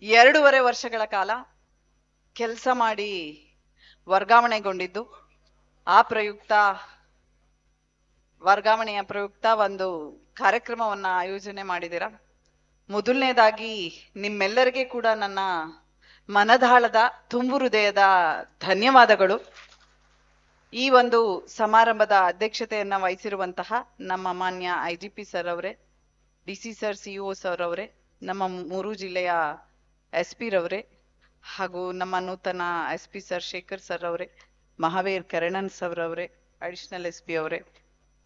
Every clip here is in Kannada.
2.5 ವರ್ಷಗಳ ಕಾಲ ಕೆಲಸ ಮಾಡಿ ವರ್ಗಾವಣೆಗೊಂಡಿದ್ದು, ಆ ಪ್ರಯುಕ್ತ ವರ್ಗಾವಣೆಯ ಪ್ರಯುಕ್ತ ಒಂದು ಕಾರ್ಯಕ್ರಮವನ್ನ ಆಯೋಜನೆ ಮಾಡಿದಿರ. ಮೊದಲನೇದಾಗಿ ನಿಮ್ಮೆಲ್ಲರಿಗೆ ಕೂಡ ನನ್ನ ಮನದಾಳದ ತುಂಬು ಹೃದಯದ ಧನ್ಯವಾದಗಳು. ಈ ಒಂದು ಸಮಾರಂಭದ ಅಧ್ಯಕ್ಷತೆಯನ್ನ ವಹಿಸಿರುವಂತಹ ನಮ್ಮ ಮಾನ್ಯ IGP ಸರ್ ಅವರೇ, DC ಸರ್, CO ಸರ್ ಅವರೇ, ನಮ್ಮ 3 ಜಿಲ್ಲೆಯ SP ರವರೇ, ಹಾಗೂ ನಮ್ಮ ನೂತನ SP ಸರ್ ಶೇಖರ್ ಸರ್ ಅವರೇ, ಮಹಾವೀರ್ ಕರಣನ್ ಸರ್ ಅವರೇ, ಅಡಿಷನಲ್ SP ಅವರೇ,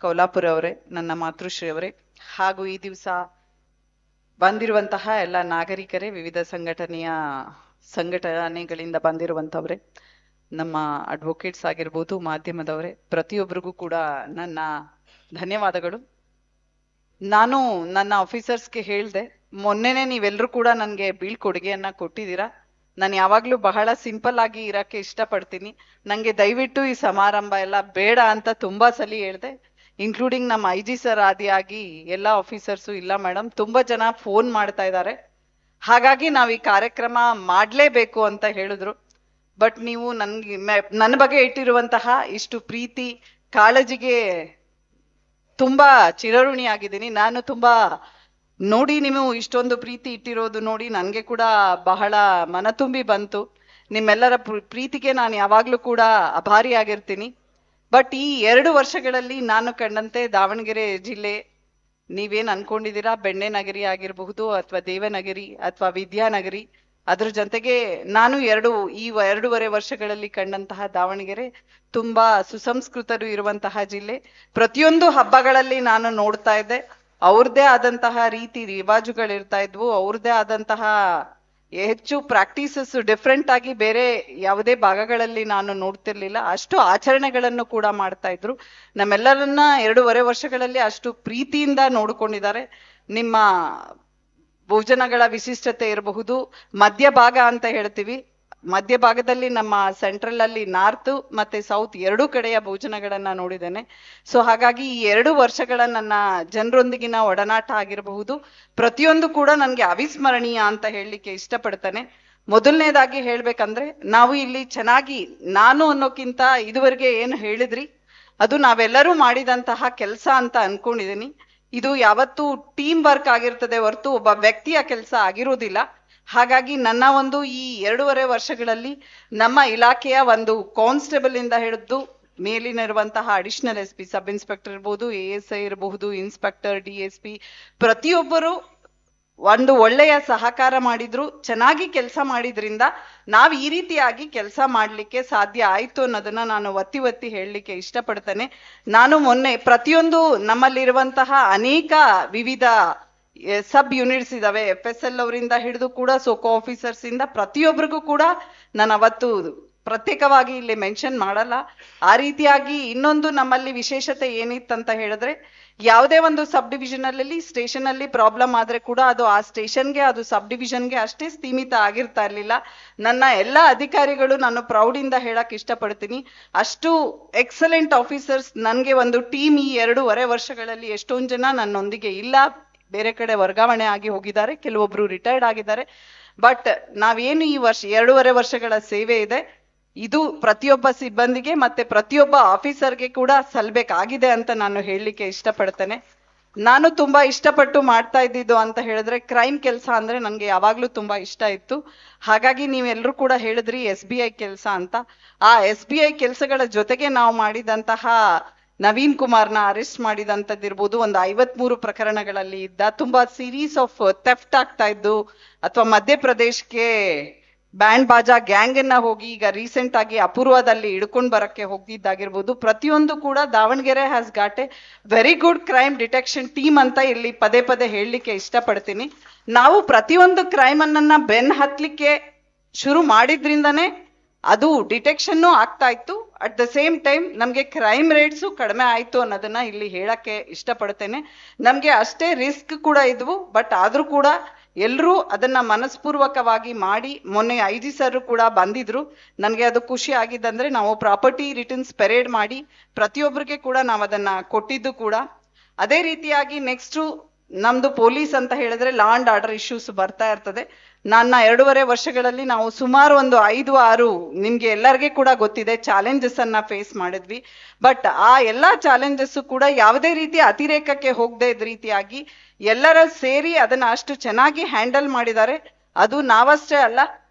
ಕೌಲಾಪುರ ಅವರೇ, ನನ್ನ ಮಾತೃಶ್ರೀ ಅವರೇ, ಹಾಗೂ ಈ ದಿವಸ ಬಂದಿರುವಂತಹ ಎಲ್ಲ ನಾಗರಿಕರೇ, ವಿವಿಧ ಸಂಘಟನೆಗಳಿಂದ ಬಂದಿರುವಂತವ್ರೆ, ನಮ್ಮ ಅಡ್ವೊಕೇಟ್ಸ್ ಆಗಿರ್ಬೋದು, ಮಾಧ್ಯಮದವರೇ, ಪ್ರತಿಯೊಬ್ಬರಿಗೂ ಕೂಡ ನನ್ನ ಧನ್ಯವಾದಗಳು. ನಾನು ನನ್ನ ಆಫೀಸರ್ಸ್ಗೆ ಹೇಳ್ದೆ, ಮೊನ್ನೆನೆ ನೀವೆಲ್ಲರೂ ಕೂಡ ನನಗೆ ಬೀಳ್ಕೊಡುಗೆಯನ್ನ ಕೊಟ್ಟಿದ್ದೀರಾ. ನಾನು ಯಾವಾಗ್ಲೂ ಬಹಳ ಸಿಂಪಲ್ ಆಗಿ ಇರಕ್ಕೆ ಇಷ್ಟಪಡ್ತೀನಿ. ನಂಗೆ ದಯವಿಟ್ಟು ಈ ಸಮಾರಂಭ ಎಲ್ಲ ಬೇಡ ಅಂತ ತುಂಬಾ ಸಲ ಹೇಳ್ದೆ, ಇನ್ಕ್ಲೂಡಿಂಗ್ ನಮ್ಮ IG ಸರ್ ಆದಿಯಾಗಿ ಎಲ್ಲ ಆಫೀಸರ್ಸು, ಇಲ್ಲ ಮೇಡಮ್ ತುಂಬಾ ಜನ ಫೋನ್ ಮಾಡ್ತಾ ಇದ್ದಾರೆ, ಹಾಗಾಗಿ ನಾವು ಈ ಕಾರ್ಯಕ್ರಮ ಮಾಡ್ಲೇಬೇಕು ಅಂತ ಹೇಳಿದ್ರು. ಬಟ್ ನೀವು ನನ್ನ ಬಗ್ಗೆ ಇಟ್ಟಿರುವಂತಹ ಇಷ್ಟು ಪ್ರೀತಿ ಕಾಳಜಿಗೆ ತುಂಬಾ ಚಿರಋಣಿ ಆಗಿದ್ದೀನಿ. ನಾನು ತುಂಬಾ ನೋಡಿ, ನೀವು ಇಷ್ಟೊಂದು ಪ್ರೀತಿ ಇಟ್ಟಿರೋದು ನೋಡಿ ನನಗೆ ಕೂಡ ಬಹಳ ಮನ ತುಂಬಿ ಬಂತು. ನಿಮ್ಮೆಲ್ಲರ ಪ್ರೀತಿಗೆ ನಾನು ಯಾವಾಗ್ಲೂ ಕೂಡ ಆಭಾರಿಯಾಗಿರ್ತೀನಿ. ಬಟ್ ಈ 2 ವರ್ಷಗಳಲ್ಲಿ ನಾನು ಕಂಡಂತೆ ದಾವಣಗೆರೆ ಜಿಲ್ಲೆ, ನೀವೇನ್ ಅನ್ಕೊಂಡಿದ್ದೀರಾ, ಬೆಣ್ಣೆ ನಗರಿ ಆಗಿರಬಹುದು ಅಥವಾ ದೇವನಗರಿ ಅಥವಾ ವಿದ್ಯಾನಗರಿ, ಅದ್ರ ಜೊತೆಗೆ ನಾನು ಈ 2.5 ವರ್ಷಗಳಲ್ಲಿ ಕಂಡಂತಹ ದಾವಣಗೆರೆ ತುಂಬಾ ಸುಸಂಸ್ಕೃತರು ಇರುವಂತಹ ಜಿಲ್ಲೆ. ಪ್ರತಿಯೊಂದು ಹಬ್ಬಗಳಲ್ಲಿ ನಾನು ನೋಡ್ತಾ ಇದ್ದೆ, ಅವ್ರದ್ದೇ ಆದಂತಹ ರೀತಿ ರಿವಾಜುಗಳಿರ್ತಾ ಇದ್ವು, ಅವ್ರದ್ದೇ ಆದಂತಹ ಹೆಚ್ಚು ಪ್ರಾಕ್ಟೀಸಸ್ ಡಿಫ್ರೆಂಟ್ ಆಗಿ ಬೇರೆ ಯಾವುದೇ ಭಾಗಗಳಲ್ಲಿ ನಾನು ನೋಡ್ತಿರ್ಲಿಲ್ಲ. ಅಷ್ಟು ಆಚರಣೆಗಳನ್ನು ಕೂಡ ಮಾಡ್ತಾ ಇದ್ರು. ನಮ್ಮೆಲ್ಲರನ್ನ 2.5 ವರ್ಷಗಳಲ್ಲಿ ಅಷ್ಟು ಪ್ರೀತಿಯಿಂದ ನೋಡ್ಕೊಂಡಿದ್ದಾರೆ. ನಿಮ್ಮ ಭೋಜನಗಳ ವಿಶಿಷ್ಟತೆ ಇರಬಹುದು, ಮಧ್ಯಭಾಗ ಅಂತ ಹೇಳ್ತೀವಿ, ಮಧ್ಯಭಾಗದಲ್ಲಿ ನಮ್ಮ ಸೆಂಟ್ರಲ್ ಅಲ್ಲಿ ನಾರ್ತ್ ಮತ್ತೆ ಸೌತ್ 2 ಕಡೆಯ ಭೋಜನಗಳನ್ನ ನೋಡಿದ್ದೇನೆ. ಸೊ ಹಾಗಾಗಿ ಈ 2 ವರ್ಷಗಳ ನನ್ನ ಜನರೊಂದಿಗಿನ ಒಡನಾಟ ಆಗಿರಬಹುದು, ಪ್ರತಿಯೊಂದು ಕೂಡ ನನ್ಗೆ ಅವಿಸ್ಮರಣೀಯ ಅಂತ ಹೇಳಲಿಕ್ಕೆ ಇಷ್ಟಪಡ್ತೇನೆ. ಮೊದಲನೇದಾಗಿ ಹೇಳ್ಬೇಕಂದ್ರೆ, ನಾವು ಇಲ್ಲಿ ಚೆನ್ನಾಗಿ, ನಾನು ಅನ್ನೋಕ್ಕಿಂತ ಇದುವರೆಗೆ ಏನು ಹೇಳಿದ್ರಿ ಅದು ನಾವೆಲ್ಲರೂ ಮಾಡಿದಂತಹ ಕೆಲಸ ಅಂತ ಅನ್ಕೊಂಡಿದ್ದೀನಿ. ಇದು ಯಾವತ್ತೂ ಟೀಮ್ ವರ್ಕ್ ಆಗಿರ್ತದೆ ಹೊರತು ಒಬ್ಬ ವ್ಯಕ್ತಿಯ ಕೆಲಸ ಆಗಿರೋದಿಲ್ಲ. ಹಾಗಾಗಿ ನನ್ನ ಒಂದು ಈ 2.5 ವರ್ಷಗಳಲ್ಲಿ ನಮ್ಮ ಇಲಾಖೆಯ ಒಂದು ಕಾನ್ಸ್ಟೇಬಲ್ ಇಂದ ಹಿಡಿದು ಮೇಲಿನ ಇರುವಂತಹ ಅಡಿಷನಲ್ SP, ಸಬ್ ಇನ್ಸ್ಪೆಕ್ಟರ್ ಇರ್ಬೋದು, ASI ಇರಬಹುದು, ಇನ್ಸ್ಪೆಕ್ಟರ್, DSP, ಪ್ರತಿಯೊಬ್ಬರು ಒಂದು ಒಳ್ಳೆಯ ಸಹಕಾರ ಮಾಡಿದ್ರು, ಚೆನ್ನಾಗಿ ಕೆಲಸ ಮಾಡಿದ್ರಿಂದ ನಾವು ಈ ರೀತಿಯಾಗಿ ಕೆಲಸ ಮಾಡ್ಲಿಕ್ಕೆ ಸಾಧ್ಯ ಆಯ್ತು ಅನ್ನೋದನ್ನ ನಾನು ಒತ್ತಿ ಹೇಳಲಿಕ್ಕೆ ಇಷ್ಟಪಡ್ತೇನೆ. ನಾನು ಮೊನ್ನೆ ಪ್ರತಿಯೊಂದು ನಮ್ಮಲ್ಲಿರುವಂತಹ ಅನೇಕ ವಿವಿಧ ಸಬ್ ಯೂನಿಟ್ಸ್ ಇದಾವೆ, FSL ಅವರಿಂದ ಹಿಡಿದು ಕೂಡ ಸೋಕೋ ಆಫೀಸರ್ಸ್ ಇಂದ ಪ್ರತಿಯೊಬ್ಬರಿಗೂ ಕೂಡ ನಾನು ಅವತ್ತು ಪ್ರತ್ಯೇಕವಾಗಿ ಇಲ್ಲಿ ಮೆನ್ಷನ್ ಮಾಡಲ್ಲ. ಆ ರೀತಿಯಾಗಿ ಇನ್ನೊಂದು ನಮ್ಮಲ್ಲಿ ವಿಶೇಷತೆ ಏನಿತ್ತಂತ ಹೇಳಿದ್ರೆ, ಯಾವುದೇ ಒಂದು ಸಬ್ ಡಿವಿಷನ್ ಅಲ್ಲಿ ಸ್ಟೇಷನ್ ಅಲ್ಲಿ ಪ್ರಾಬ್ಲಮ್ ಆದ್ರೆ ಕೂಡ ಅದು ಆ ಸ್ಟೇಷನ್ಗೆ, ಅದು ಸಬ್ ಡಿವಿಷನ್ಗೆ ಅಷ್ಟೇ ಸೀಮಿತ ಆಗಿರ್ತಾ ಇರ್ಲಿಲ್ಲ. ನನ್ನ ಎಲ್ಲ ಅಧಿಕಾರಿಗಳು, ನಾನು ಪ್ರೌಡ್ ಇಂದ ಹೇಳಕ್ ಇಷ್ಟಪಡ್ತೀನಿ, ಅಷ್ಟು ಎಕ್ಸಲೆಂಟ್ ಆಫೀಸರ್ಸ್ ನನ್ಗೆ ಒಂದು ಟೀಮ್ ಈ 2.5 ವರ್ಷಗಳಲ್ಲಿ ಎಷ್ಟೊಂದು ಜನ ನನ್ನೊಂದಿಗೆ ಇಲ್ಲ, ಬೇರೆ ಕಡೆ ವರ್ಗಾವಣೆ ಆಗಿ ಹೋಗಿದ್ದಾರೆ, ಕೆಲವೊಬ್ರು ರಿಟೈರ್ಡ್ ಆಗಿದ್ದಾರೆ. ಬಟ್ ನಾವೇನು ಈ 2.5 ವರ್ಷಗಳ ಸೇವೆ ಇದೆ, ಇದು ಪ್ರತಿಯೊಬ್ಬ ಸಿಬ್ಬಂದಿಗೆ ಮತ್ತೆ ಪ್ರತಿಯೊಬ್ಬ ಆಫೀಸರ್ಗೆ ಕೂಡ ಸಲ್ಬೇಕಾಗಿದೆ ಅಂತ ನಾನು ಹೇಳಲಿಕ್ಕೆ ಇಷ್ಟಪಡ್ತೇನೆ. ನಾನು ತುಂಬಾ ಇಷ್ಟಪಟ್ಟು ಮಾಡ್ತಾ ಇದ್ದಿದ್ದು ಅಂತ ಹೇಳಿದ್ರೆ, ಕ್ರೈಮ್ ಕೆಲಸ ಅಂದ್ರೆ ನನಗೆ ಯಾವಾಗ್ಲೂ ತುಂಬಾ ಇಷ್ಟ ಇತ್ತು. ಹಾಗಾಗಿ ನೀವೆಲ್ಲರೂ ಕೂಡ ಹೇಳಿದ್ರಿ SBI ಕೆಲಸ ಅಂತ. ಆ SBI ಕೆಲಸಗಳ ಜೊತೆಗೆ ನಾವು ಮಾಡಿದಂತಹ ನವೀನ್ ಕುಮಾರ್ನ ಅರೆಸ್ಟ್ ಮಾಡಿದಂಥದ್ದಿರ್ಬೋದು, ಒಂದು 53 ಪ್ರಕರಣಗಳಲ್ಲಿ ಇದ್ದ ತುಂಬಾ ಸೀರೀಸ್ ಆಫ್ ಥೆಫ್ಟ್ ಆಗ್ತಾ ಇದ್ದು, ಅಥವಾ ಮಧ್ಯಪ್ರದೇಶಕ್ಕೆ ಬ್ಯಾಂಡ್ ಬಾಜಾ ಗ್ಯಾಂಗ್ ಅನ್ನ ಹೋಗಿ ಈಗ ರೀಸೆಂಟ್ ಆಗಿ ಅಪೂರ್ವದಲ್ಲಿ ಹಿಡ್ಕೊಂಡು ಬರಕ್ಕೆ ಹೋಗಿದ್ದಾಗಿರ್ಬೋದು, ಪ್ರತಿಯೊಂದು ಕೂಡ Davanagere has got A very good crime detection team ಅಂತ ಇಲ್ಲಿ ಪದೇ ಹೇಳಲಿಕ್ಕೆ ಇಷ್ಟಪಡ್ತೀನಿ. ನಾವು ಪ್ರತಿಯೊಂದು ಕ್ರೈಮ್ ಅನ್ನ ಬೆನ್ ಹತ್ಲಿಕ್ಕೆ ಶುರು ಮಾಡಿದ್ರಿಂದನೇ ಅದು ಡಿಟೆಕ್ಷನ್ ಆಗ್ತಾ ಇತ್ತು. ಅಟ್ ದ ಸೇಮ್ ಟೈಮ್ ನಮ್ಗೆ ಕ್ರೈಮ್ ರೇಟ್ಸು ಕಡಿಮೆ ಆಯ್ತು ಅನ್ನೋದನ್ನ ಇಲ್ಲಿ ಹೇಳಕ್ಕೆ ಇಷ್ಟಪಡ್ತೇನೆ. ನಮ್ಗೆ ಅಷ್ಟೇ ರಿಸ್ಕ್ ಕೂಡ ಇದ್ವು, ಬಟ್ ಆದ್ರೂ ಕೂಡ ಎಲ್ಲರೂ ಅದನ್ನ ಮನಸ್ಪೂರ್ವಕವಾಗಿ ಮಾಡಿ, ಮೊನ್ನೆ IG ಸರ್ ಕೂಡ ಬಂದಿದ್ರು. ನನಗೆ ಅದು ಖುಷಿ ಆಗಿದ್ದಂದ್ರೆ, ನಾವು ಪ್ರಾಪರ್ಟಿ ರಿಟರ್ನ್ಸ್ ಪೆರೇಡ್ ಮಾಡಿ ಪ್ರತಿಯೊಬ್ಬರಿಗೆ ಕೂಡ ನಾವು ಅದನ್ನ ಕೊಟ್ಟಿದ್ದು ಕೂಡ. ಅದೇ ರೀತಿಯಾಗಿ ನೆಕ್ಸ್ಟ್ ನಮ್ದು ಪೊಲೀಸ್ ಅಂತ ಹೇಳಿದ್ರೆ ಲಾ ಅಂಡ್ ಆರ್ಡರ್ ಇಶ್ಯೂಸ್ ಬರ್ತಾ ಇರ್ತದೆ. ನನ್ನ 2.5 ವರ್ಷಗಳಲ್ಲಿ ನಾವು ಸುಮಾರು ಒಂದು 5-6 ನಿಮ್ಗೆ ಎಲ್ಲರಿಗೂ ಕೂಡ ಗೊತ್ತಿದೆ ಚಾಲೆಂಜಸ್ ಅನ್ನ ಫೇಸ್ ಮಾಡಿದ್ವಿ. ಬಟ್ ಆ ಎಲ್ಲಾ ಚಾಲೆಂಜಸ್ ಕೂಡ ಯಾವುದೇ ರೀತಿ ಅತಿರೇಕಕ್ಕೆ ಹೋಗದೆ ಇದ್ದ ರೀತಿಯಾಗಿ ಎಲ್ಲರ ಸೇರಿ ಅದನ್ನ ಅಷ್ಟು ಚೆನ್ನಾಗಿ ಹ್ಯಾಂಡಲ್ ಮಾಡಿದ್ದಾರೆ. ಅದು ನಾವಷ್ಟೇ ಅಲ್ಲ,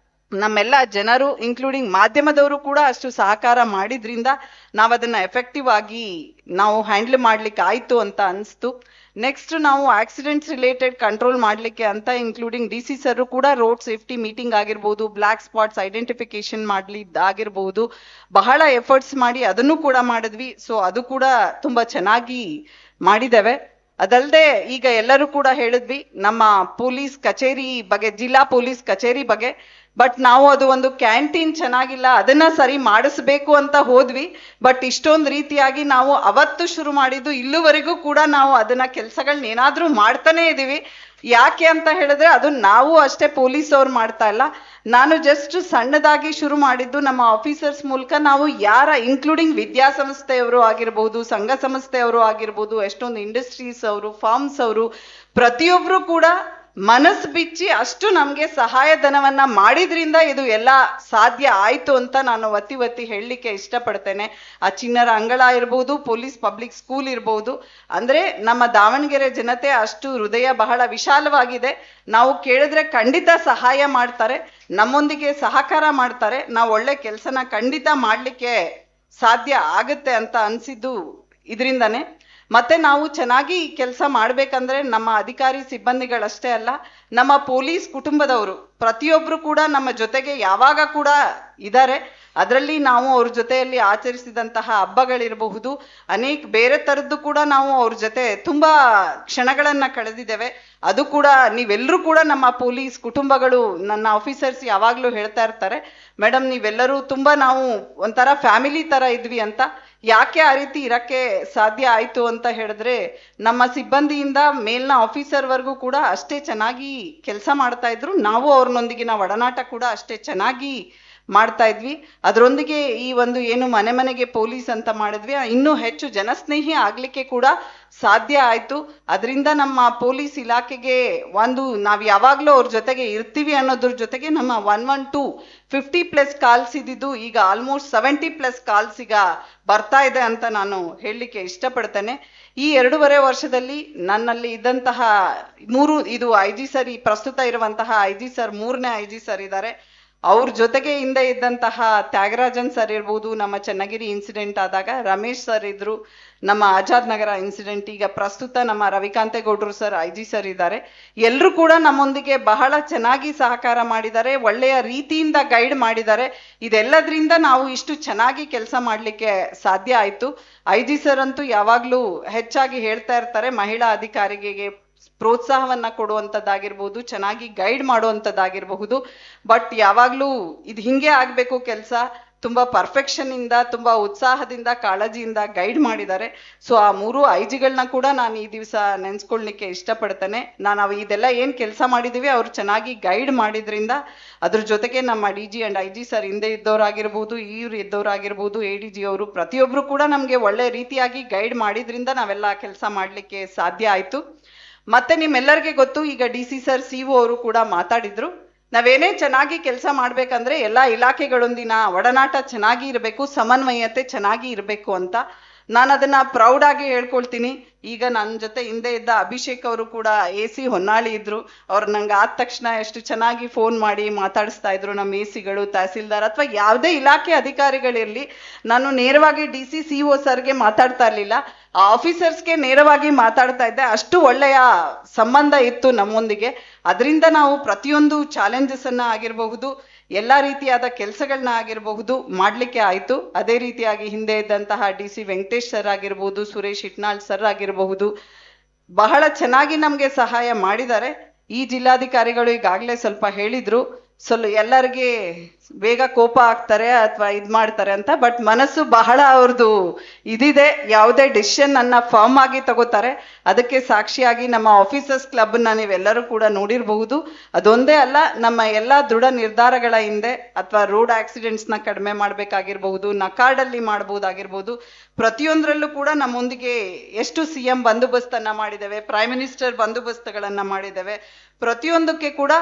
ನಮ್ಮೆಲ್ಲ ಜನರು ಇನ್ಕ್ಲೂಡಿಂಗ್ ಮಾಧ್ಯಮದವರು ಕೂಡ ಅಷ್ಟು ಸಹಕಾರ ಮಾಡಿದ್ರಿಂದ ನಾವು ಅದನ್ನ ಎಫೆಕ್ಟಿವ್ ಆಗಿ ನಾವು ಹ್ಯಾಂಡಲ್ ಮಾಡ್ಲಿಕ್ಕೆ ಆಯ್ತು ಅಂತ ಅನಿಸ್ತು. ನೆಕ್ಸ್ಟ್ ನಾವು ಆಕ್ಸಿಡೆಂಟ್ಸ್ ರಿಲೇಟೆಡ್ ಕಂಟ್ರೋಲ್ ಮಾಡ್ಲಿಕ್ಕೆ ಅಂತ ಇನ್ಕ್ಲೂಡಿಂಗ್ ಡಿ ಸಿ ಸರ್ ಕೂಡ ರೋಡ್ ಸೇಫ್ಟಿ ಮೀಟಿಂಗ್ ಆಗಿರ್ಬೋದು, ಬ್ಲಾಕ್ ಸ್ಪಾಟ್ಸ್ ಐಡೆಂಟಿಫಿಕೇಶನ್ ಆಗಿರ್ಬೋದು, ಬಹಳ ಎಫರ್ಟ್ಸ್ ಮಾಡಿ ಅದನ್ನು ಕೂಡ ಮಾಡಿದ್ವಿ. ಸೊ ಅದು ಕೂಡ ತುಂಬಾ ಚೆನ್ನಾಗಿ ಮಾಡಿದ್ದೇವೆ. ಅದಲ್ಲದೆ ಈಗ ಎಲ್ಲರೂ ಕೂಡ ಹೇಳಿದ್ವಿ ನಮ್ಮ ಪೊಲೀಸ್ ಕಚೇರಿ ಬಗ್ಗೆ, ಜಿಲ್ಲಾ ಪೊಲೀಸ್ ಕಚೇರಿ ಬಗ್ಗೆ. ಬಟ್ ನಾವು ಅದು ಒಂದು ಕ್ಯಾಂಟೀನ್ ಚೆನ್ನಾಗಿಲ್ಲ, ಅದನ್ನ ಸರಿ ಮಾಡಿಸ್ಬೇಕು ಅಂತ ಹೋದ್ವಿ. ಬಟ್ ಇಷ್ಟೊಂದು ರೀತಿಯಾಗಿ ನಾವು ಅವತ್ತು ಶುರು ಮಾಡಿದ್ದು ಇಲ್ಲಿವರೆಗೂ ಕೂಡ ನಾವು ಅದನ್ನ ಕೆಲ್ಸಗಳನ್ನ ಏನಾದ್ರೂ ಮಾಡ್ತಾನೆ ಇದೀವಿ. ಯಾಕೆ ಅಂತ ಹೇಳಿದ್ರೆ ಅದು ನಾವು ಅಷ್ಟೇ ಪೊಲೀಸ್ ಅವ್ರು ಮಾಡ್ತಾ ಇಲ್ಲ. ನಾನು ಜಸ್ಟ್ ಸಣ್ಣದಾಗಿ ಶುರು ಮಾಡಿದ್ದು ನಮ್ಮ ಆಫೀಸರ್ಸ್ ಮೂಲಕ ನಾವು ಯಾರ ಇನ್ಕ್ಲೂಡಿಂಗ್ ವಿದ್ಯಾಸಂಸ್ಥೆಯವರು ಆಗಿರ್ಬೋದು, ಸಂಘ ಸಂಸ್ಥೆಯವರು ಆಗಿರ್ಬೋದು, ಎಷ್ಟೊಂದು ಇಂಡಸ್ಟ್ರೀಸ್ ಅವರು, ಫಾರ್ಮ್ಸ್ ಅವರು, ಪ್ರತಿಯೊಬ್ರು ಕೂಡ ಮನಸ್ಸು ಬಿಚ್ಚಿ ಅಷ್ಟು ನಮ್ಗೆ ಸಹಾಯಧನವನ್ನ ಮಾಡಿದ್ರಿಂದ ಇದು ಎಲ್ಲ ಸಾಧ್ಯ ಆಯ್ತು ಅಂತ ನಾನು ಒತ್ತಿ ಹೇಳಲಿಕ್ಕೆ ಇಷ್ಟಪಡ್ತೇನೆ. ಆ ಚಿನ್ನರ ಅಂಗಳ ಇರ್ಬೋದು, ಪೊಲೀಸ್ ಪಬ್ಲಿಕ್ ಸ್ಕೂಲ್ ಇರ್ಬೋದು, ಅಂದ್ರೆ ನಮ್ಮ ದಾವಣಗೆರೆ ಜನತೆ ಅಷ್ಟು ಹೃದಯ ಬಹಳ ವಿಶಾಲವಾಗಿದೆ. ನಾವು ಕೇಳಿದ್ರೆ ಖಂಡಿತ ಸಹಾಯ ಮಾಡ್ತಾರೆ, ನಮ್ಮೊಂದಿಗೆ ಸಹಕಾರ ಮಾಡ್ತಾರೆ, ನಾವು ಒಳ್ಳೆ ಕೆಲಸನ ಖಂಡಿತ ಮಾಡ್ಲಿಕ್ಕೆ ಸಾಧ್ಯ ಆಗುತ್ತೆ ಅಂತ ಅನ್ಸಿದ್ದು ಇದರಿಂದಾನೆ. ಮತ್ತೆ ನಾವು ಚೆನ್ನಾಗಿ ಕೆಲಸ ಮಾಡ್ಬೇಕಂದ್ರೆ ನಮ್ಮ ಅಧಿಕಾರಿ ಸಿಬ್ಬಂದಿಗಳಷ್ಟೇ ಅಲ್ಲ, ನಮ್ಮ ಪೊಲೀಸ್ ಕುಟುಂಬದವರು ಪ್ರತಿಯೊಬ್ರು ಕೂಡ ನಮ್ಮ ಜೊತೆಗೆ ಯಾವಾಗ ಕೂಡ ಇದ್ದಾರೆ. ಅದರಲ್ಲಿ ನಾವು ಅವ್ರ ಜೊತೆಯಲ್ಲಿ ಆಚರಿಸಿದಂತಹ ಹಬ್ಬಗಳಿರಬಹುದು, ಅನೇಕ ಬೇರೆ ತರದ್ದು ಕೂಡ ನಾವು ಅವ್ರ ಜೊತೆ ತುಂಬಾ ಕ್ಷಣಗಳನ್ನ ಕಳೆದಿದ್ದೇವೆ. ಅದು ಕೂಡ ನೀವೆಲ್ಲರೂ ಕೂಡ ನಮ್ಮ ಪೊಲೀಸ್ ಕುಟುಂಬಗಳು, ನನ್ನ ಆಫೀಸರ್ಸ್ ಯಾವಾಗ್ಲೂ ಹೇಳ್ತಾ ಇರ್ತಾರೆ, ಮೇಡಮ್ ನೀವೆಲ್ಲರೂ ತುಂಬಾ ನಾವು ಒಂಥರ ಫ್ಯಾಮಿಲಿ ತರ ಇದ್ವಿ ಅಂತ. ಯಾಕೆ ಆ ರೀತಿ ಇರಕ್ಕೆ ಸಾಧ್ಯ ಆಯ್ತು ಅಂತ ಹೇಳಿದ್ರೆ ನಮ್ಮ ಸಿಬ್ಬಂದಿಯಿಂದ ಮೇಲ್ನ ಆಫೀಸರ್ ವರ್ಗೂ ಕೂಡ ಅಷ್ಟೇ ಚೆನ್ನಾಗಿ ಕೆಲಸ ಮಾಡ್ತಾ ಇದ್ರು, ನಾವು ಅವ್ರನ್ನೊಂದಿಗಿನ ಒಡನಾಟ ಕೂಡ ಅಷ್ಟೇ ಚೆನ್ನಾಗಿ ಮಾಡ್ತಾ ಇದ್ವಿ. ಅದರೊಂದಿಗೆ ಈ ಒಂದು ಏನು ಮನೆ ಮನೆಗೆ ಪೊಲೀಸ್ ಅಂತ ಮಾಡಿದ್ವಿ, ಇನ್ನೂ ಹೆಚ್ಚು ಜನಸ್ನೇಹಿ ಆಗ್ಲಿಕ್ಕೆ ಕೂಡ ಸಾಧ್ಯ ಆಯ್ತು. ಅದರಿಂದ ನಮ್ಮ ಪೊಲೀಸ್ ಇಲಾಖೆಗೆ ಒಂದು ನಾವ್ ಯಾವಾಗ್ಲೂ ಅವ್ರ ಜೊತೆಗೆ ಇರ್ತೀವಿ ಅನ್ನೋದ್ರ ಜೊತೆಗೆ ನಮ್ಮ 112 50+ ಕಾಲ್ಸ್ ಇದ್ದಿದ್ದು ಈಗ ಆಲ್ಮೋಸ್ಟ್ 70+ ಕಾಲ್ಸ್ ಈಗ ಬರ್ತಾ ಇದೆ ಅಂತ ನಾನು ಹೇಳಲಿಕ್ಕೆ ಇಷ್ಟಪಡ್ತೇನೆ. ಈ 2.5 ವರ್ಷದಲ್ಲಿ ನನ್ನಲ್ಲಿ ಇದ್ದಂತಹ ಇದು ಐ ಜಿ ಸರ್, ಈ ಪ್ರಸ್ತುತ ಇರುವಂತಹ ಐ ಜಿ ಸರ್ 3ನೇ ಐ ಜಿ ಸರ್ ಇದ್ದಾರೆ. ಅವ್ರ ಜೊತೆಗೆ ಹಿಂದೆ ಇದ್ದಂತಹ ತ್ಯಾಗರಾಜನ್ ಸರ್ ಇರ್ಬೋದು, ನಮ್ಮ ಚನ್ನಗಿರಿ ಇನ್ಸಿಡೆಂಟ್ ಆದಾಗ ರಮೇಶ್ ಸರ್ ಇದ್ರು, ನಮ್ಮ ಆಜಾದ್ ನಗರ ಇನ್ಸಿಡೆಂಟ್, ಈಗ ಪ್ರಸ್ತುತ ನಮ್ಮ ರವಿಕಾಂತೇಗೌಡರು ಸರ್ ಐ ಜಿ ಸರ್ ಇದ್ದಾರೆ. ಎಲ್ಲರೂ ಕೂಡ ನಮ್ಮೊಂದಿಗೆ ಬಹಳ ಚೆನ್ನಾಗಿ ಸಹಕಾರ ಮಾಡಿದ್ದಾರೆ, ಒಳ್ಳೆಯ ರೀತಿಯಿಂದ ಗೈಡ್ ಮಾಡಿದ್ದಾರೆ. ಇದೆಲ್ಲದ್ರಿಂದ ನಾವು ಇಷ್ಟು ಚೆನ್ನಾಗಿ ಕೆಲಸ ಮಾಡ್ಲಿಕ್ಕೆ ಸಾಧ್ಯ ಆಯ್ತು. ಐ ಜಿ ಸರ್ ಅಂತೂ ಯಾವಾಗ್ಲೂ ಹೆಚ್ಚಾಗಿ ಹೇಳ್ತಾ ಇರ್ತಾರೆ, ಮಹಿಳಾ ಅಧಿಕಾರಿಗೆ ಪ್ರೋತ್ಸಾಹವನ್ನ ಕೊಡುವಂಥದ್ದಾಗಿರ್ಬೋದು, ಚೆನ್ನಾಗಿ ಗೈಡ್ ಮಾಡುವಂಥದ್ದಾಗಿರಬಹುದು. ಬಟ್ ಯಾವಾಗ್ಲೂ ಇದು ಹಿಂಗೆ ಆಗ್ಬೇಕು ಕೆಲಸ, ತುಂಬಾ ಪರ್ಫೆಕ್ಷನ್ ಇಂದ, ತುಂಬಾ ಉತ್ಸಾಹದಿಂದ, ಕಾಳಜಿಯಿಂದ ಗೈಡ್ ಮಾಡಿದ್ದಾರೆ. ಸೊ ಆ 3 ಐ ಜಿಗಳನ್ನ ಕೂಡ ನಾನು ಈ ದಿವಸ ನೆನ್ಸ್ಕೊಳ್ಲಿಕ್ಕೆ ಇಷ್ಟಪಡ್ತೇನೆ. ನಾವು ಇದೆಲ್ಲ ಏನ್ ಕೆಲಸ ಮಾಡಿದೀವಿ ಅವ್ರು ಚೆನ್ನಾಗಿ ಗೈಡ್ ಮಾಡಿದ್ರಿಂದ, ಅದ್ರ ಜೊತೆಗೆ ನಮ್ಮ D G and I G sir ಹಿಂದೆ ಇದ್ದವರಾಗಿರ್ಬೋದು, ಇವ್ರು ಇದ್ದವರಾಗಿರ್ಬೋದು, ಎ ಡಿ ಜಿ ಅವರು ಪ್ರತಿಯೊಬ್ರು ಕೂಡ ನಮ್ಗೆ ಒಳ್ಳೆ ರೀತಿಯಾಗಿ ಗೈಡ್ ಮಾಡಿದ್ರಿಂದ ನಾವೆಲ್ಲ ಕೆಲಸ ಮಾಡ್ಲಿಕ್ಕೆ ಸಾಧ್ಯ ಆಯ್ತು. ಮತ್ತೆ ನಿಮ್ಮೆಲ್ಲರಿಗೆ ಗೊತ್ತು, ಈಗ D C sir C O ಅವರು ಕೂಡ ಮಾತಾಡಿದ್ರು, ನಾವೇನೇ ಚೆನ್ನಾಗಿ ಕೆಲಸ ಮಾಡ್ಬೇಕಂದ್ರೆ ಎಲ್ಲಾ ಇಲಾಖೆಗಳೊಂದಿನ ಒಡನಾಟ ಚೆನ್ನಾಗಿ ಇರಬೇಕು, ಸಮನ್ವಯತೆ ಚೆನ್ನಾಗಿ ಇರಬೇಕು ಅಂತ. ನಾನು ಅದನ್ನ ಪ್ರೌಡ್ ಆಗಿ ಹೇಳ್ಕೊಳ್ತೀನಿ. ಈಗ ನನ್ನ ಜೊತೆ ಹಿಂದೆ ಇದ್ದ ಅಭಿಷೇಕ್ ಅವರು ಕೂಡ AC ಹೊನ್ನಾಳಿ ಇದ್ರು, ಅವ್ರು ನಂಗೆ ಆದ ತಕ್ಷಣ ಎಷ್ಟು ಚೆನ್ನಾಗಿ ಫೋನ್ ಮಾಡಿ ಮಾತಾಡಿಸ್ತಾ ಇದ್ರು. ನಮ್ಮ AC ಗಳು, ತಹಸೀಲ್ದಾರ್ ಅಥವಾ ಯಾವುದೇ ಇಲಾಖೆ ಅಧಿಕಾರಿಗಳಿರ್ಲಿ, ನಾನು ನೇರವಾಗಿ DC CO ಸರ್ಗೆ ಮಾತಾಡ್ತಾ ಇರ್ಲಿಲ್ಲ, ಆ ಆಫೀಸರ್ಸ್ಗೆ ನೇರವಾಗಿ ಮಾತಾಡ್ತಾ ಇದ್ದೆ. ಅಷ್ಟು ಒಳ್ಳೆಯ ಸಂಬಂಧ ಇತ್ತು ನಮ್ಮೊಂದಿಗೆ. ಅದರಿಂದ ನಾವು ಪ್ರತಿಯೊಂದು ಚಾಲೆಂಜಸ್ ಅನ್ನ ಆಗಿರಬಹುದು, ಎಲ್ಲಾ ರೀತಿಯಾದ ಕೆಲಸಗಳನ್ನ ಆಗಿರಬಹುದು ಮಾಡ್ಲಿಕ್ಕೆ ಆಯ್ತು. ಅದೇ ರೀತಿಯಾಗಿ ಹಿಂದೆ ಇದ್ದಂತಹ DC ವೆಂಕಟೇಶ್ ಸರ್ ಆಗಿರ್ಬೋದು, ಸುರೇಶ್ ಇಟ್ನಾಳ್ ಸರ್ ಆಗಿರಬಹುದು, ಬಹಳ ಚೆನ್ನಾಗಿ ನಮ್ಗೆ ಸಹಾಯ ಮಾಡಿದ್ದಾರೆ. ಈ ಜಿಲ್ಲಾಧಿಕಾರಿಗಳು ಈಗಾಗಲೇ ಸ್ವಲ್ಪ ಹೇಳಿದ್ರು, ಎಲ್ಲರಿಗೆ ಬೇಗ ಕೋಪ ಆಗ್ತಾರೆ ಅಥವಾ ಇದ್ ಮಾಡ್ತಾರೆ ಅಂತ, ಬಟ್ ಮನಸ್ಸು ಬಹಳ ಅವ್ರದ್ದು ಇದಿದೆ, ಯಾವುದೇ ಡಿಸಿಷನ್ ಅನ್ನ ಫರ್ಮ್ ಆಗಿ ತಗೋತಾರೆ. ಅದಕ್ಕೆ ಸಾಕ್ಷಿಯಾಗಿ ನಮ್ಮ ಆಫೀಸರ್ಸ್ ಕ್ಲಬ್ ನ ನೀವೆಲ್ಲರೂ ಕೂಡ ನೋಡಿರಬಹುದು. ಅದೊಂದೇ ಅಲ್ಲ, ನಮ್ಮ ಎಲ್ಲಾ ದೃಢ ನಿರ್ಧಾರಗಳ ಹಿಂದೆ ಅಥವಾ ರೋಡ್ ಆಕ್ಸಿಡೆಂಟ್ಸ್ ನ ಕಡಿಮೆ ಮಾಡ್ಬೇಕಾಗಿರ್ಬಹುದು, ನಕಾರ್ಡಲ್ಲಿ ಮಾಡಬಹುದಾಗಿರ್ಬಹುದು, ಪ್ರತಿಯೊಂದರಲ್ಲೂ ಕೂಡ ನಮ್ಮೊಂದಿಗೆ ಎಷ್ಟು CM ಬಂದೋಬಸ್ತನ್ನ ಮಾಡಿದ್ದೇವೆ, ಪ್ರೈಮ್ ಮಿನಿಸ್ಟರ್ ಬಂದೋಬಸ್ತುಗಳನ್ನ ಮಾಡಿದ್ದೇವೆ, ಪ್ರತಿಯೊಂದಕ್ಕೆ ಕೂಡ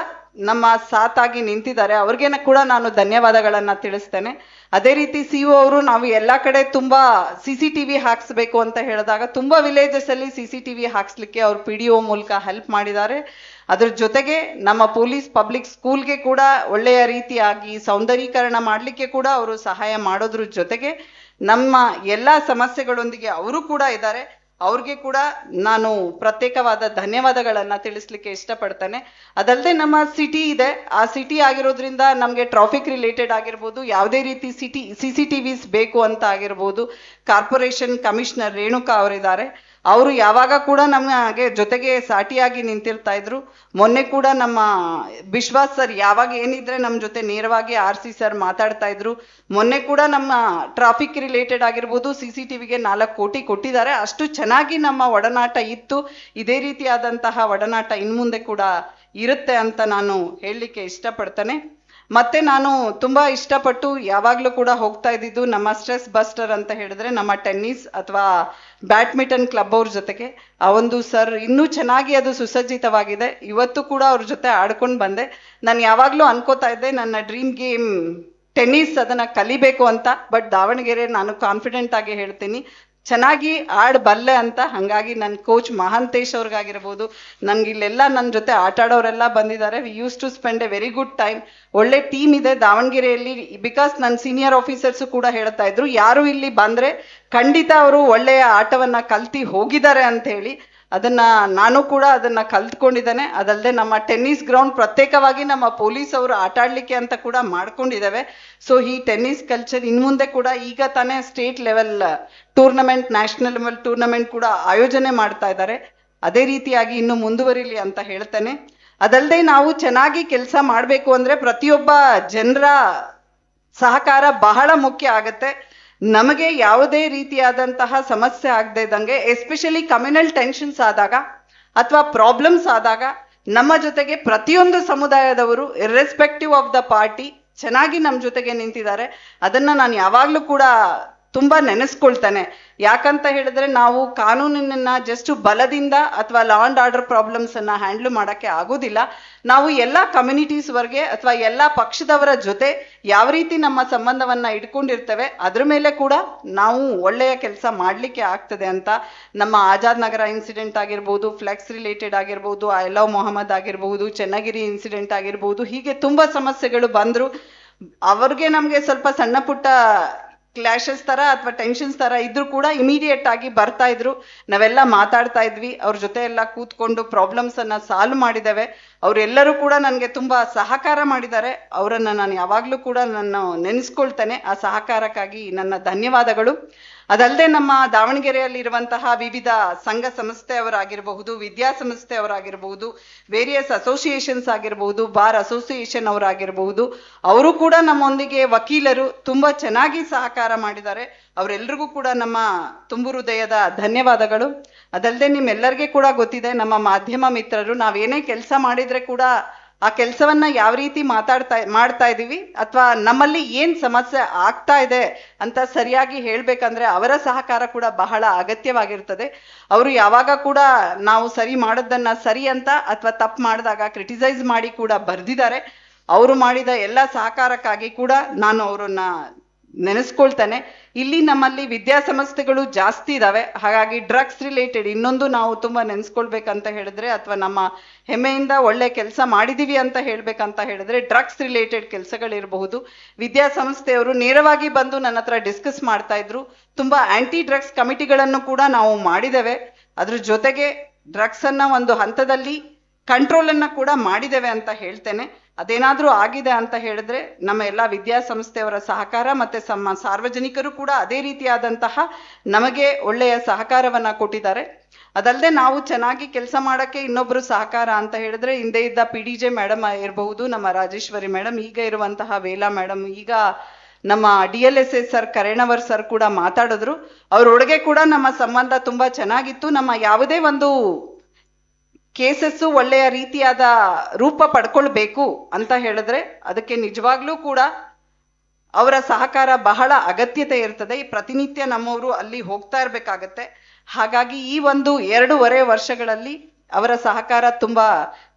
ನಮ್ಮ ಸಾಥಾಗಿ ನಿಂತಿದ್ದಾರೆ. ಅವ್ರಿಗೆ ಕೂಡ ನಾನು ಧನ್ಯವಾದಗಳನ್ನ ತಿಳಿಸ್ತೇನೆ. ಅದೇ ರೀತಿ ಸಿಒ ಅವರು ನಾವು ಎಲ್ಲಾ ಕಡೆ ತುಂಬಾ CCTV ಹಾಕ್ಸ್ಬೇಕು ಅಂತ ಹೇಳಿದಾಗ ತುಂಬಾ ವಿಲೇಜಸ್ ಅಲ್ಲಿ CCTV ಹಾಕ್ಸ್ಲಿಕ್ಕೆ ಅವ್ರು PDO ಮೂಲಕ ಹೆಲ್ಪ್ ಮಾಡಿದ್ದಾರೆ. ಅದ್ರ ಜೊತೆಗೆ ನಮ್ಮ ಪೊಲೀಸ್ ಪಬ್ಲಿಕ್ ಸ್ಕೂಲ್ಗೆ ಕೂಡ ಒಳ್ಳೆಯ ರೀತಿಯಾಗಿ ಸೌಂದರೀಕರಣ ಮಾಡ್ಲಿಕ್ಕೆ ಕೂಡ ಅವರು ಸಹಾಯ ಮಾಡೋದ್ರ ಜೊತೆಗೆ ನಮ್ಮ ಎಲ್ಲಾ ಸಮಸ್ಯೆಗಳೊಂದಿಗೆ ಅವರು ಕೂಡ ಇದ್ದಾರೆ. ಅವ್ರಿಗೆ ಕೂಡ ನಾನು ಪ್ರತ್ಯೇಕವಾದ ಧನ್ಯವಾದಗಳನ್ನ ತಿಳಿಸ್ಲಿಕ್ಕೆ ಇಷ್ಟಪಡ್ತೇನೆ. ಅದಲ್ಲದೆ ನಮ್ಮ ಸಿಟಿ ಇದೆ, ಆ ಸಿಟಿ ಆಗಿರೋದ್ರಿಂದ ನಮ್ಗೆ ಟ್ರಾಫಿಕ್ ರಿಲೇಟೆಡ್ ಆಗಿರ್ಬೋದು, ಯಾವುದೇ ರೀತಿ CCTVs ಬೇಕು ಅಂತ ಆಗಿರ್ಬೋದು, ಕಾರ್ಪೊರೇಷನ್ ಕಮಿಷನರ್ ರೇಣುಕಾ ಅವರಿದ್ದಾರೆ. ಅವರು ಯಾವಾಗ ಕೂಡ ನಮಗೆ ಜೊತೆಗೆ ಸಾಟಿಯಾಗಿ ನಿಂತಿರ್ತಾ ಇದ್ರು. ಮೊನ್ನೆ ಕೂಡ ನಮ್ಮ ವಿಶ್ವಾಸ್ ಸರ್ ಯಾವಾಗ ಏನಿದ್ರೆ ನಮ್ಮ ಜೊತೆ ನೇರವಾಗಿ RC ಸರ್ ಮಾತಾಡ್ತಾ ಇದ್ರು. ಮೊನ್ನೆ ಕೂಡ ನಮ್ಮ ಟ್ರಾಫಿಕ್ ರಿಲೇಟೆಡ್ ಆಗಿರ್ಬೋದು CCTVಗೆ 4 ಕೋಟಿ ಕೊಟ್ಟಿದ್ದಾರೆ. ಅಷ್ಟು ಚೆನ್ನಾಗಿ ನಮ್ಮ ಒಡನಾಟ ಇತ್ತು. ಇದೇ ರೀತಿಯಾದಂತಹ ಒಡನಾಟ ಇನ್ಮುಂದೆ ಕೂಡ ಇರುತ್ತೆ ಅಂತ ನಾನು ಹೇಳಲಿಕ್ಕೆ ಇಷ್ಟಪಡ್ತೇನೆ. ಮತ್ತೆ ನಾನು ತುಂಬಾ ಇಷ್ಟಪಟ್ಟು ಯಾವಾಗ್ಲೂ ಕೂಡ ಹೋಗ್ತಾ ಇದ್ದಿದ್ದು ನಮ್ಮ ಸ್ಟ್ರೆಸ್ ಬಸ್ಟರ್ ಅಂತ ಹೇಳಿದ್ರೆ ನಮ್ಮ ಟೆನ್ನಿಸ್ ಅಥವಾ ಬ್ಯಾಡ್ಮಿಂಟನ್ ಕ್ಲಬ್ ಅವ್ರ ಜೊತೆಗೆ. ಆ ಒಂದು ಸರ್ ಇನ್ನೂ ಚೆನ್ನಾಗಿ ಅದು ಸುಸಜ್ಜಿತವಾಗಿದೆ. ಇವತ್ತು ಕೂಡ ಅವ್ರ ಜೊತೆ ಆಡ್ಕೊಂಡು ಬಂದೆ. ನಾನು ಯಾವಾಗ್ಲೂ ಅನ್ಕೋತಾ ಇದ್ದೆ ನನ್ನ ಡ್ರೀಮ್ ಗೇಮ್ ಟೆನ್ನಿಸ್, ಅದನ್ನ ಕಲಿಬೇಕು ಅಂತ. ಬಟ್ ದಾವಣಗೆರೆ ನಾನು ಕಾನ್ಫಿಡೆಂಟ್ ಆಗಿ ಹೇಳ್ತೀನಿ ಚೆನ್ನಾಗಿ ಆಡಬಲ್ಲೆ ಅಂತ. ಹಂಗಾಗಿ ನನ್ನ ಕೋಚ್ ಮಹಾಂತೇಶ್ ಅವ್ರಿಗಾಗಿರ್ಬೋದು, ನನ್ಗೆ ಇಲ್ಲೆಲ್ಲ ನನ್ನ ಜೊತೆ ಆಟ ಆಡೋರೆಲ್ಲ ಬಂದಿದ್ದಾರೆ. We use to spend a very good time. ಒಳ್ಳೆ ಟೀಮ್ ಇದೆ ದಾವಣಗೆರೆಯಲ್ಲಿ. ಬಿಕಾಸ್ ನನ್ನ ಸೀನಿಯರ್ ಆಫೀಸರ್ಸು ಕೂಡ ಹೇಳ್ತಾ ಇದ್ರು, ಯಾರು ಇಲ್ಲಿ ಬಂದ್ರೆ ಖಂಡಿತ ಅವರು ಒಳ್ಳೆಯ ಆಟವನ್ನ ಕಲ್ತಿ ಹೋಗಿದ್ದಾರೆ ಅಂತ ಹೇಳಿ. ಅದನ್ನ ನಾನು ಕೂಡ ಅದನ್ನ ಕಲ್ತ್ಕೊಂಡಿದ್ದೇನೆ. ಅದಲ್ಲದೆ ನಮ್ಮ ಟೆನ್ನಿಸ್ ಗ್ರೌಂಡ್ ಪ್ರತ್ಯೇಕವಾಗಿ ನಮ್ಮ ಪೊಲೀಸ್ ಅವರು ಆಟ ಆಡ್ಲಿಕ್ಕೆ ಅಂತ ಕೂಡ ಮಾಡ್ಕೊಂಡಿದ್ದೇವೆ. ಸೊ ಈ ಟೆನ್ನಿಸ್ ಕಲ್ಚರ್ ಇನ್ಮುಂದೆ ಕೂಡ ಈಗ ತಾನೇ state level tournament, national level tournament ಕೂಡ ಆಯೋಜನೆ ಮಾಡ್ತಾ ಇದ್ದಾರೆ. ಅದೇ ರೀತಿಯಾಗಿ ಇನ್ನು ಮುಂದುವರಿಲಿ ಅಂತ ಹೇಳ್ತೇನೆ. ಅದಲ್ಲದೆ ನಾವು ಚೆನ್ನಾಗಿ ಕೆಲಸ ಮಾಡಬೇಕು ಅಂದ್ರೆ ಪ್ರತಿಯೊಬ್ಬ ಜನರ ಸಹಕಾರ ಬಹಳ ಮುಖ್ಯ ಆಗತ್ತೆ. ನಮಗೆ ಯಾವುದೇ ರೀತಿಯಾದಂತಹ ಸಮಸ್ಯೆ ಆಗದೆ ಇದ್ದಂಗೆ, ಎಸ್ಪೆಷಲಿ ಕಮ್ಯುನಲ್ ಟೆನ್ಷನ್ಸ್ ಆದಾಗ ಅಥವಾ ಪ್ರಾಬ್ಲಮ್ಸ್ ಆದಾಗ ನಮ್ಮ ಜೊತೆಗೆ ಪ್ರತಿಯೊಂದು ಸಮುದಾಯದವರು ಇರ್ರೆಸ್ಪೆಕ್ಟಿವ್ ಆಫ್ ದ ಪಾರ್ಟಿ ಚೆನ್ನಾಗಿ ನಮ್ಮ ಜೊತೆಗೆ ನಿಂತಿದ್ದಾರೆ. ಅದನ್ನ ನಾನು ಯಾವಾಗ್ಲೂ ಕೂಡ ತುಂಬಾ ನೆನೆಸ್ಕೊಳ್ತಾನೆ. ಯಾಕಂತ ಹೇಳಿದ್ರೆ ನಾವು ಕಾನೂನಿನ ಜಸ್ಟ್ ಬಲದಿಂದ ಅಥವಾ ಲಾ ಅಂಡ್ ಆರ್ಡರ್ ಪ್ರಾಬ್ಲಮ್ಸ್ ಅನ್ನ ಹ್ಯಾಂಡಲ್ ಮಾಡಕ್ಕೆ ಆಗೋದಿಲ್ಲ. ನಾವು ಎಲ್ಲಾ ಕಮ್ಯುನಿಟೀಸ್ ವರ್ಗೆ ಅಥವಾ ಎಲ್ಲಾ ಪಕ್ಷದವರ ಜೊತೆ ಯಾವ ರೀತಿ ನಮ್ಮ ಸಂಬಂಧವನ್ನ ಇಟ್ಕೊಂಡಿರ್ತೇವೆ ಅದ್ರ ಮೇಲೆ ಕೂಡ ನಾವು ಒಳ್ಳೆಯ ಕೆಲಸ ಮಾಡ್ಲಿಕ್ಕೆ ಆಗ್ತದೆ ಅಂತ. ನಮ್ಮ ಆಜಾದ್ ನಗರ ಇನ್ಸಿಡೆಂಟ್ ಆಗಿರ್ಬೋದು, ಫ್ಲೆಕ್ಸ್ ರಿಲೇಟೆಡ್ ಆಗಿರ್ಬೋದು, ಐ ಲವ್ ಮೊಹಮ್ಮದ್ ಆಗಿರ್ಬೋದು, ಚೆನ್ನಗಿರಿ ಇನ್ಸಿಡೆಂಟ್ ಆಗಿರ್ಬೋದು, ಹೀಗೆ ತುಂಬಾ ಸಮಸ್ಯೆಗಳು ಬಂದ್ರು. ಅವ್ರಿಗೆ ನಮ್ಗೆ ಸ್ವಲ್ಪ ಸಣ್ಣ ಪುಟ್ಟ ಕ್ಲಾಶಸ್ ತರ ಅಥವಾ ಟೆನ್ಷನ್ಸ್ ತರ ಇದ್ರು ಕೂಡ ಇಮಿಡಿಯೇಟ್ ಆಗಿ ಬರ್ತಾ ಇದ್ರು. ನಾವೆಲ್ಲ ಮಾತಾಡ್ತಾ ಇದ್ವಿ, ಅವ್ರ ಜೊತೆ ಎಲ್ಲ ಕೂತ್ಕೊಂಡು ಪ್ರಾಬ್ಲಮ್ಸ್ ಅನ್ನ ಸಾಲ್ವ್ ಮಾಡಿದ್ದೇವೆ. ಅವರೆಲ್ಲರೂ ಕೂಡ ನನಗೆ ತುಂಬಾ ಸಹಕಾರ ಮಾಡಿದ್ದಾರೆ. ಅವರನ್ನ ನಾನು ಯಾವಾಗ್ಲೂ ಕೂಡ ನಾನು ನೆನೆಸ್ಕೊಳ್ತೇನೆ. ಆ ಸಹಕಾರಕ್ಕಾಗಿ ನನ್ನ ಧನ್ಯವಾದಗಳು. ಅದಲ್ಲದೆ ನಮ್ಮ ದಾವಣಗೆರೆಯಲ್ಲಿ ಇರುವಂತಹ ವಿವಿಧ ಸಂಘ ಸಂಸ್ಥೆಯವರಾಗಿರಬಹುದು, ವಿದ್ಯಾಸಂಸ್ಥೆಯವರಾಗಿರಬಹುದು, ವೇರಿಯಸ್ ಅಸೋಸಿಯೇಷನ್ಸ್ ಆಗಿರಬಹುದು, ಬಾರ್ ಅಸೋಸಿಯೇಷನ್ ಅವರಾಗಿರಬಹುದು, ಅವರು ಕೂಡ ನಮ್ಮೊಂದಿಗೆ ವಕೀಲರು ತುಂಬಾ ಚೆನ್ನಾಗಿ ಸಹಕಾರ ಮಾಡಿದ್ದಾರೆ. ಅವರೆಲ್ಲರಿಗೂ ಕೂಡ ನಮ್ಮ ತುಂಬು ಹೃದಯದ ಧನ್ಯವಾದಗಳು. ಅದಲ್ಲದೆ ನಿಮ್ಮೆಲ್ಲರಿಗೆ ಕೂಡ ಗೊತ್ತಿದೆ, ನಮ್ಮ ಮಾಧ್ಯಮ ಮಿತ್ರರು ನಾವೇನೇ ಕೆಲಸ ಮಾಡಿದ್ರೆ ಕೂಡ ಆ ಕೆಲಸವನ್ನ ಯಾವ ರೀತಿ ಮಾಡ್ತಾ ಇದೀವಿ ಅಥವಾ ನಮ್ಮಲ್ಲಿ ಏನ್ ಸಮಸ್ಯೆ ಆಗ್ತಾ ಇದೆ ಅಂತ ಸರಿಯಾಗಿ ಹೇಳ್ಬೇಕಂದ್ರೆ ಅವರ ಸಹಕಾರ ಕೂಡ ಬಹಳ ಅಗತ್ಯವಾಗಿರ್ತದೆ. ಅವರು ಯಾವಾಗ ಕೂಡ ನಾವು ಸರಿ ಮಾಡೋದನ್ನ ಸರಿ ಅಂತ ಅಥವಾ ತಪ್ಪು ಮಾಡಿದಾಗ ಕ್ರಿಟಿಸೈಸ್ ಮಾಡಿ ಕೂಡ ಬರ್ದಿದ್ದಾರೆ. ಅವರು ಮಾಡಿದ ಎಲ್ಲ ಸಹಕಾರಕ್ಕಾಗಿ ಕೂಡ ನಾನು ಅವರನ್ನ ನೆನೆಸ್ಕೊಳ್ತೇನೆ. ಇಲ್ಲಿ ನಮ್ಮಲ್ಲಿ ವಿದ್ಯಾಸಂಸ್ಥೆಗಳು ಜಾಸ್ತಿ ಇದಾವೆ. ಹಾಗಾಗಿ ಡ್ರಗ್ಸ್ ರಿಲೇಟೆಡ್ ಇನ್ನೊಂದು ನಾವು ತುಂಬಾ ನೆನೆಸ್ಕೊಳ್ಬೇಕಂತ ಹೇಳಿದ್ರೆ ಅಥವಾ ನಮ್ಮ ಹೆಮ್ಮೆಯಿಂದ ಒಳ್ಳೆ ಕೆಲಸ ಮಾಡಿದೀವಿ ಅಂತ ಹೇಳ್ಬೇಕಂತ ಹೇಳಿದ್ರೆ ಡ್ರಗ್ಸ್ ರಿಲೇಟೆಡ್ ಕೆಲಸಗಳಿರಬಹುದು. ವಿದ್ಯಾಸಂಸ್ಥೆಯವರು ನೇರವಾಗಿ ಬಂದು ನನ್ನ ಹತ್ರ ಡಿಸ್ಕಸ್ ಮಾಡ್ತಾ ಇದ್ರು. ತುಂಬಾ ಆಂಟಿ ಡ್ರಗ್ಸ್ ಕಮಿಟಿಗಳನ್ನು ಕೂಡ ನಾವು ಮಾಡಿದ್ದೇವೆ. ಅದ್ರ ಜೊತೆಗೆ ಡ್ರಗ್ಸ್ ಅನ್ನ ಒಂದು ಹಂತದಲ್ಲಿ ಕಂಟ್ರೋಲ್ ಅನ್ನ ಕೂಡ ಮಾಡಿದ್ದೇವೆ ಅಂತ ಹೇಳ್ತೇನೆ. ಅದೇನಾದ್ರೂ ಆಗಿದೆ ಅಂತ ಹೇಳಿದ್ರೆ ನಮ್ಮ ಎಲ್ಲ ವಿದ್ಯಾಸಂಸ್ಥೆಯವರ ಸಹಕಾರ ಮತ್ತೆ ಸಾರ್ವಜನಿಕರು ಕೂಡ ಅದೇ ರೀತಿಯಾದಂತಹ ನಮಗೆ ಒಳ್ಳೆಯ ಸಹಕಾರವನ್ನ ಕೊಟ್ಟಿದ್ದಾರೆ. ಅದಲ್ಲದೆ ನಾವು ಚೆನ್ನಾಗಿ ಕೆಲಸ ಮಾಡಕ್ಕೆ ಇನ್ನೊಬ್ರು ಸಹಕಾರ ಅಂತ ಹೇಳಿದ್ರೆ ಹಿಂದೆ ಇದ್ದ PDJ ಮೇಡಮ್ ಇರಬಹುದು, ನಮ್ಮ ರಾಜೇಶ್ವರಿ ಮೇಡಮ್, ಈಗ ಇರುವಂತಹ ವೇಲಾ ಮೇಡಮ್, ಈಗ ನಮ್ಮ DLSS ಸರ್ ಕರೇಣವರ್ ಸರ್ ಕೂಡ ಮಾತಾಡಿದ್ರು. ಅವರೊಳಗೆ ಕೂಡ ನಮ್ಮ ಸಂಬಂಧ ತುಂಬಾ ಚೆನ್ನಾಗಿತ್ತು. ನಮ್ಮ ಯಾವುದೇ ಒಂದು ಕೇಸಸ್ಸು ಒಳ್ಳೆಯ ರೀತಿಯಾದ ರೂಪ ಪಡ್ಕೊಳ್ಬೇಕು ಅಂತ ಹೇಳಿದ್ರೆ ಅದಕ್ಕೆ ನಿಜವಾಗ್ಲೂ ಕೂಡ ಅವರ ಸಹಕಾರ ಬಹಳ ಅಗತ್ಯತೆ ಇರ್ತದೆ. ಪ್ರತಿನಿತ್ಯ ನಮ್ಮವರು ಅಲ್ಲಿ ಹೋಗ್ತಾ ಇರ್ಬೇಕಾಗತ್ತೆ. ಹಾಗಾಗಿ ಈ ಒಂದು 2.5 ವರ್ಷಗಳಲ್ಲಿ ಅವರ ಸಹಕಾರ ತುಂಬಾ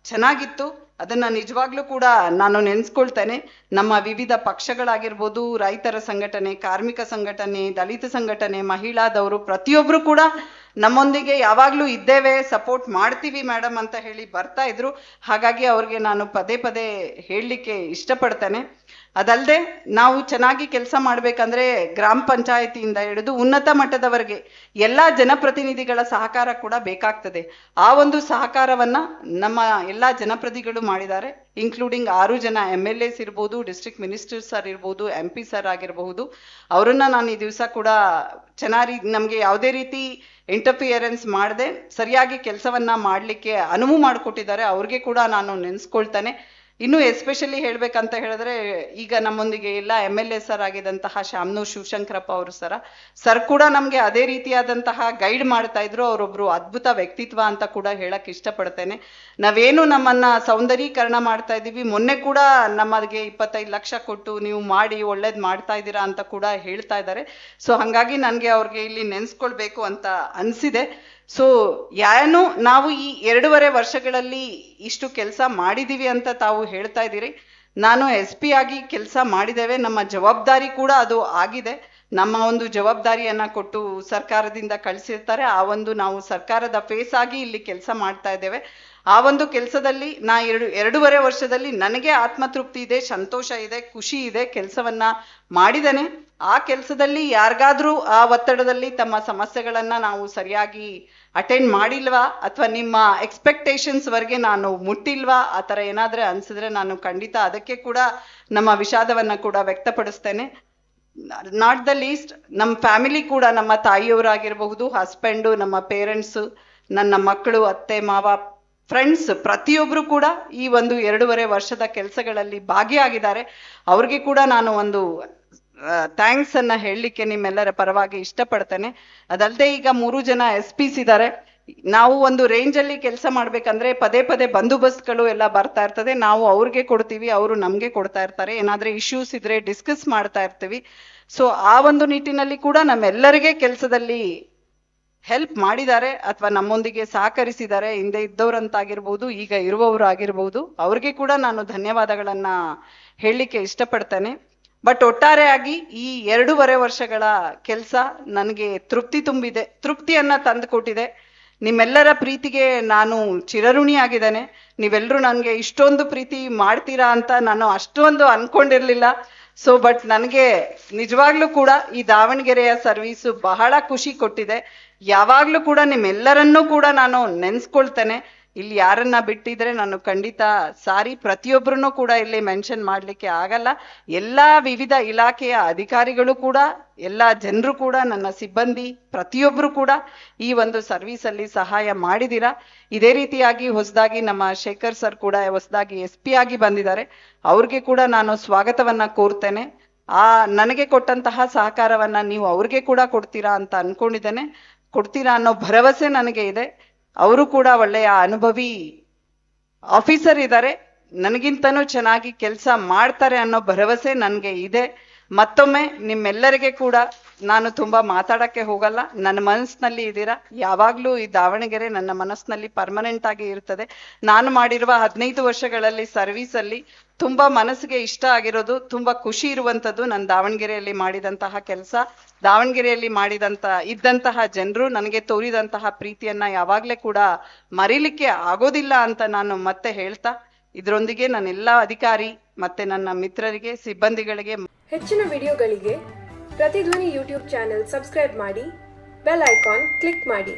ಚೆನ್ನಾಗಿತ್ತು. ಅದನ್ನ ನಿಜವಾಗ್ಲೂ ಕೂಡ ನಾನು ನೆನೆಸ್ಕೊಳ್ತೇನೆ. ನಮ್ಮ ವಿವಿಧ ಪಕ್ಷಗಳಾಗಿರ್ಬೋದು, ರೈತರ ಸಂಘಟನೆ, ಕಾರ್ಮಿಕ ಸಂಘಟನೆ, ದಲಿತ ಸಂಘಟನೆ, ಮಹಿಳಾದವರು ಪ್ರತಿಯೊಬ್ರು ಕೂಡ ನಮ್ಮೊಂದಿಗೆ ಯಾವಾಗ್ಲೂ ಇದ್ದೇವೆ, ಸಪೋರ್ಟ್ ಮಾಡ್ತೀವಿ ಮೇಡಮ್ ಅಂತ ಹೇಳಿ ಬರ್ತಾ ಇದ್ರು. ಹಾಗಾಗಿ ಅವ್ರಿಗೆ ನಾನು ಪದೇ ಪದೇ ಹೇಳಲಿಕ್ಕೆ ಇಷ್ಟಪಡ್ತೇನೆ. ಅದಲ್ಲದೆ ನಾವು ಚೆನ್ನಾಗಿ ಕೆಲಸ ಮಾಡ್ಬೇಕಂದ್ರೆ ಗ್ರಾಮ ಪಂಚಾಯತಿಯಿಂದ ಹಿಡಿದು ಉನ್ನತ ಮಟ್ಟದವರೆಗೆ ಎಲ್ಲ ಜನಪ್ರತಿನಿಧಿಗಳ ಸಹಕಾರ ಕೂಡ ಬೇಕಾಗ್ತದೆ. ಆ ಒಂದು ಸಹಕಾರವನ್ನ ನಮ್ಮ ಎಲ್ಲ ಜನಪ್ರತಿನಿಧಿಗಳು ಮಾಡಿದ್ದಾರೆ, ಇನ್ಕ್ಲೂಡಿಂಗ್ 6 ಜನ MLAs ಇರ್ಬೋದು, ಡಿಸ್ಟ್ರಿಕ್ಟ್ ಮಿನಿಸ್ಟರ್ಸ್ ಸರ್ ಇರ್ಬೋದು, MP ಸರ್ ಆಗಿರಬಹುದು. ಅವರನ್ನ ನಾನು ಈ ದಿವಸ ಕೂಡ ಚೆನ್ನಾಗಿ ನಮಗೆ ಯಾವುದೇ ರೀತಿ ಇಂಟರ್ಫಿಯರೆನ್ಸ್ ಮಾಡದೆ ಸರಿಯಾಗಿ ಕೆಲಸವನ್ನ ಮಾಡಲಿಕ್ಕೆ ಅನುವು ಮಾಡಿಕೊಟ್ಟಿದ್ದಾರೆ. ಅವ್ರಿಗೆ ಕೂಡ ನಾನು ನೆನೆಸ್ಕೊಳ್ತೇನೆ. ಇನ್ನು ಎಸ್ಪೆಷಲಿ ಹೇಳ್ಬೇಕಂತ ಹೇಳಿದ್ರೆ, ಈಗ ನಮ್ಮೊಂದಿಗೆ ಎಲ್ಲ MLA ಸರ್ ಆಗಿದಂತಹ ಶಾಮನೂರ್ ಶಿವಶಂಕರಪ್ಪ ಅವರು ಸರ್ ಕೂಡ ನಮ್ಗೆ ಅದೇ ರೀತಿಯಾದಂತಹ ಗೈಡ್ ಮಾಡ್ತಾ ಇದ್ರು. ಅವರೊಬ್ರು ಅದ್ಭುತ ವ್ಯಕ್ತಿತ್ವ ಅಂತ ಕೂಡ ಹೇಳಕ್ ಇಷ್ಟಪಡ್ತೇನೆ. ನಾವೇನು ನಮ್ಮನ್ನ ಸೌಂದರೀಕರಣ ಮಾಡ್ತಾ ಇದೀವಿ, ಮೊನ್ನೆ ಕೂಡ ನಮಗೆ 25 ಲಕ್ಷ ಕೊಟ್ಟು ನೀವು ಮಾಡಿ ಒಳ್ಳೇದ್ ಮಾಡ್ತಾ ಇದ್ದೀರಾ ಅಂತ ಕೂಡ ಹೇಳ್ತಾ ಇದ್ದಾರೆ. ಸೊ ಹಂಗಾಗಿ ನನ್ಗೆ ಅವ್ರಿಗೆ ಇಲ್ಲಿ ನೆನ್ಸ್ಕೊಳ್ಬೇಕು ಅಂತ ಅನ್ಸಿದೆ. ಸೊ ಯಾನು ನಾವು ಈ 2.5 ವರ್ಷಗಳಲ್ಲಿ ಇಷ್ಟು ಕೆಲಸ ಮಾಡಿದೀವಿ ಅಂತ ತಾವು ಹೇಳ್ತಾ ಇದ್ದೀರಿ. ನಾನು SP ಆಗಿ ಕೆಲಸ ಮಾಡಿದ್ದೇವೆ, ನಮ್ಮ ಜವಾಬ್ದಾರಿ ಕೂಡ ಅದು ಆಗಿದೆ. ನಮ್ಮ ಒಂದು ಜವಾಬ್ದಾರಿಯನ್ನ ಕೊಟ್ಟು ಸರ್ಕಾರದಿಂದ ಕಳಿಸಿರ್ತಾರೆ. ಆ ಒಂದು ನಾವು ಸರ್ಕಾರದ ಫೇಸ್ ಆಗಿ ಇಲ್ಲಿ ಕೆಲಸ ಮಾಡ್ತಾ ಇದ್ದೇವೆ. ಆ ಒಂದು ಕೆಲಸದಲ್ಲಿ ನಾ 2.5 ವರ್ಷದಲ್ಲಿ ನನಗೆ ಆತ್ಮತೃಪ್ತಿ ಇದೆ, ಸಂತೋಷ ಇದೆ, ಖುಷಿ ಇದೆ. ಕೆಲಸವನ್ನ ಮಾಡಿದ್ದೇನೆ. ಆ ಕೆಲಸದಲ್ಲಿ ಯಾರಿಗಾದ್ರೂ ಆ ಒತ್ತಡದಲ್ಲಿ ತಮ್ಮ ಸಮಸ್ಯೆಗಳನ್ನ ನಾವು ಸರಿಯಾಗಿ ಅಟೆಂಡ್ ಮಾಡಿಲ್ವಾ ಅಥವಾ ನಿಮ್ಮ ಎಕ್ಸ್ಪೆಕ್ಟೇಷನ್ಸ್ ವರೆಗೆ ನಾನು ಮುಟ್ಟಿಲ್ವಾ ಆ ಥರ ಏನಾದ್ರೆ ಅನ್ಸಿದ್ರೆ ನಾನು ಖಂಡಿತ ಅದಕ್ಕೆ ಕೂಡ ನಮ್ಮ ವಿಷಾದವನ್ನ ಕೂಡ ವ್ಯಕ್ತಪಡಿಸ್ತೇನೆ. ನಾಟ್ ದ ಲೀಸ್ಟ್ ನಮ್ಮ ಫ್ಯಾಮಿಲಿ ಕೂಡ, ನಮ್ಮ ತಾಯಿಯವರಾಗಿರಬಹುದು, ಹಸ್ಬೆಂಡು, ನಮ್ಮ ಪೇರೆಂಟ್ಸು, ನನ್ನ ಮಕ್ಕಳು, ಅತ್ತೆ ಮಾವ, ಫ್ರೆಂಡ್ಸ್ ಪ್ರತಿಯೊಬ್ರು ಕೂಡ ಈ ಒಂದು 2.5 ವರ್ಷದ ಕೆಲಸಗಳಲ್ಲಿ ಭಾಗಿಯಾಗಿದ್ದಾರೆ. ಅವ್ರಿಗೆ ಕೂಡ ನಾನು ಒಂದು ಥ್ಯಾಂಕ್ಸ್ ಅನ್ನ ಹೇಳಲಿಕ್ಕೆ ನಿಮ್ಮೆಲ್ಲರ ಪರವಾಗಿ ಇಷ್ಟಪಡ್ತೇನೆ. ಅದಲ್ಲದೆ ಈಗ 3 ಜನ SPs ಇದ್ದಾರೆ. ನಾವು ಒಂದು ರೇಂಜ್ ಅಲ್ಲಿ ಕೆಲಸ ಮಾಡ್ಬೇಕಂದ್ರೆ ಪದೇ ಪದೇ ಬಂದೋಬಸ್ತ್ಗಳು ಎಲ್ಲ ಬರ್ತಾ ಇರ್ತದೆ. ನಾವು ಅವ್ರಿಗೆ ಕೊಡ್ತೀವಿ, ಅವರು ನಮ್ಗೆ ಕೊಡ್ತಾ ಇರ್ತಾರೆ. ಏನಾದ್ರೆ ಇಶ್ಯೂಸ್ ಇದ್ರೆ ಡಿಸ್ಕಸ್ ಮಾಡ್ತಾ ಇರ್ತೀವಿ. ಸೊ ಆ ಒಂದು ನಿಟ್ಟಿನಲ್ಲಿ ಕೂಡ ನಮ್ಮೆಲ್ಲರಿಗೆ ಕೆಲಸದಲ್ಲಿ ಹೆಲ್ಪ್ ಮಾಡಿದ್ದಾರೆ ಅಥವಾ ನಮ್ಮೊಂದಿಗೆ ಸಹಕರಿಸಿದ್ದಾರೆ. ಹಿಂದೆ ಇದ್ದವರಂತಾಗಿರ್ಬೋದು, ಈಗ ಇರುವವರು ಆಗಿರ್ಬೋದು, ಅವ್ರಿಗೆ ಕೂಡ ನಾನು ಧನ್ಯವಾದಗಳನ್ನ ಹೇಳಲಿಕ್ಕೆ ಇಷ್ಟಪಡ್ತೇನೆ. ಬಟ್ ಒಟ್ಟಾರೆಯಾಗಿ ಈ 2.5 ವರ್ಷಗಳ ಕೆಲಸ ನನಗೆ ತೃಪ್ತಿಯನ್ನ ತಂದು ಕೊಟ್ಟಿದೆ. ನಿಮ್ಮೆಲ್ಲರ ಪ್ರೀತಿಗೆ ನಾನು ಚಿರಋಣಿಯಾಗಿದ್ದೇನೆ. ನೀವೆಲ್ಲರೂ ನನಗೆ ಇಷ್ಟೊಂದು ಪ್ರೀತಿ ಮಾಡ್ತೀರಾ ಅಂತ ನಾನು ಅಷ್ಟೊಂದು ಅನ್ಕೊಂಡಿರ್ಲಿಲ್ಲ. ಸೊ ಬಟ್ ನನಗೆ ನಿಜವಾಗ್ಲೂ ಕೂಡ ಈ ದಾವಣಗೆರೆಯ ಸರ್ವೀಸು ಬಹಳ ಖುಷಿ ಕೊಟ್ಟಿದೆ. ಯಾವಾಗ್ಲೂ ಕೂಡ ನಿಮ್ಮೆಲ್ಲರನ್ನೂ ಕೂಡ ನಾನು ನೆನ್ಸ್ಕೊಳ್ತೇನೆ. ಇಲ್ಲಿ ಯಾರನ್ನ ಬಿಟ್ಟಿದ್ರೆ ನಾನು ಖಂಡಿತ ಸಾರಿ. ಪ್ರತಿಯೊಬ್ಬರನ್ನು ಕೂಡ ಇಲ್ಲಿ ಮೆನ್ಷನ್ ಮಾಡ್ಲಿಕ್ಕೆ ಆಗಲ್ಲ. ಎಲ್ಲಾ ವಿವಿಧ ಇಲಾಖೆಯ ಅಧಿಕಾರಿಗಳು ಕೂಡ, ಎಲ್ಲಾ ಜನರು ಕೂಡ, ನನ್ನ ಸಿಬ್ಬಂದಿ ಪ್ರತಿಯೊಬ್ರು ಕೂಡ ಈ ಒಂದು ಸರ್ವಿಸ್ ಅಲ್ಲಿ ಸಹಾಯ ಮಾಡಿದೀರಾ. ಇದೇ ರೀತಿಯಾಗಿ ಹೊಸದಾಗಿ ನಮ್ಮ ಶೇಖರ್ ಸರ್ ಕೂಡ ಹೊಸದಾಗಿ SP ಆಗಿ ಬಂದಿದ್ದಾರೆ. ಅವ್ರಿಗೆ ಕೂಡ ನಾನು ಸ್ವಾಗತವನ್ನ ಕೋರ್ತೇನೆ. ನನಗೆ ಕೊಟ್ಟಂತಹ ಸಹಕಾರವನ್ನ ನೀವು ಅವ್ರಿಗೆ ಕೂಡ ಕೊಡ್ತೀರಾ ಅಂತ ಅನ್ಕೊಂಡಿದ್ದೇನೆ. ಕೊಡ್ತೀರಾ ಅನ್ನೋ ಭರವಸೆ ನನಗೆ ಇದೆ. ಅವರು ಕೂಡ ಒಳ್ಳೆಯ ಅನುಭವಿ ಆಫೀಸರ್ ಇದ್ದಾರೆ, ನನಗಿಂತನೂ ಚೆನ್ನಾಗಿ ಕೆಲಸ ಮಾಡ್ತಾರೆ ಅನ್ನೋ ಭರವಸೆ ನನಗೆ ಇದೆ. ಮತ್ತೊಮ್ಮೆ ನಿಮ್ಮೆಲ್ಲರಿಗೆ ಕೂಡ ನಾನು ತುಂಬಾ ಮಾತಾಡಕ್ಕೆ ಹೋಗಲ್ಲ. ನನ್ನ ಮನಸ್ಸಿನಲ್ಲಿ ಇದ್ದೀರಾ. ಯಾವಾಗ್ಲೂ ಈ ದಾವಣಗೆರೆ ನನ್ನ ಮನಸ್ಸಿನಲ್ಲಿ ಪರ್ಮನೆಂಟ್ ಆಗಿ ಇರ್ತದೆ. ನಾನು ಮಾಡಿರುವ 15 ವರ್ಷಗಳಲ್ಲಿ ಸರ್ವಿಸ್ ಅಲ್ಲಿ ತುಂಬಾ ಮನಸ್ಸಿಗೆ ಇಷ್ಟ ಆಗಿರೋದು, ತುಂಬಾ ಖುಷಿ ಇರುವಂತದ್ದು ನನ್ನ ದಾವಣಗೆರೆಯಲ್ಲಿ ಮಾಡಿದಂತಹ ಕೆಲಸ, ದಾವಣಗೆರೆಯಲ್ಲಿ ಇದ್ದಂತಹ ಜನರು ನನಗೆ ತೋರಿದಂತಹ ಪ್ರೀತಿಯನ್ನ ಯಾವಾಗ್ಲೇ ಕೂಡ ಮರೀಲಿಕ್ಕೆ ಆಗೋದಿಲ್ಲ ಅಂತ ನಾನು ಮತ್ತೆ ಹೇಳ್ತಾ, ಇದರೊಂದಿಗೆ ನನ್ನೆಲ್ಲ ಅಧಿಕಾರಿ ಮತ್ತೆ ನನ್ನ ಮಿತ್ರರಿಗೆ, ಸಿಬ್ಬಂದಿಗಳಿಗೆ ಹೆಚ್ಚಿನ ವಿಡಿಯೋಗಳಿಗೆ ಪ್ರತಿಧ್ವನಿ ಯೂಟ್ಯೂಬ್ ಚಾನೆಲ್ ಸಬ್ಸ್ಕ್ರೈಬ್ ಮಾಡಿ, ಬೆಲ್ ಐಕಾನ್ ಕ್ಲಿಕ್ ಮಾಡಿ.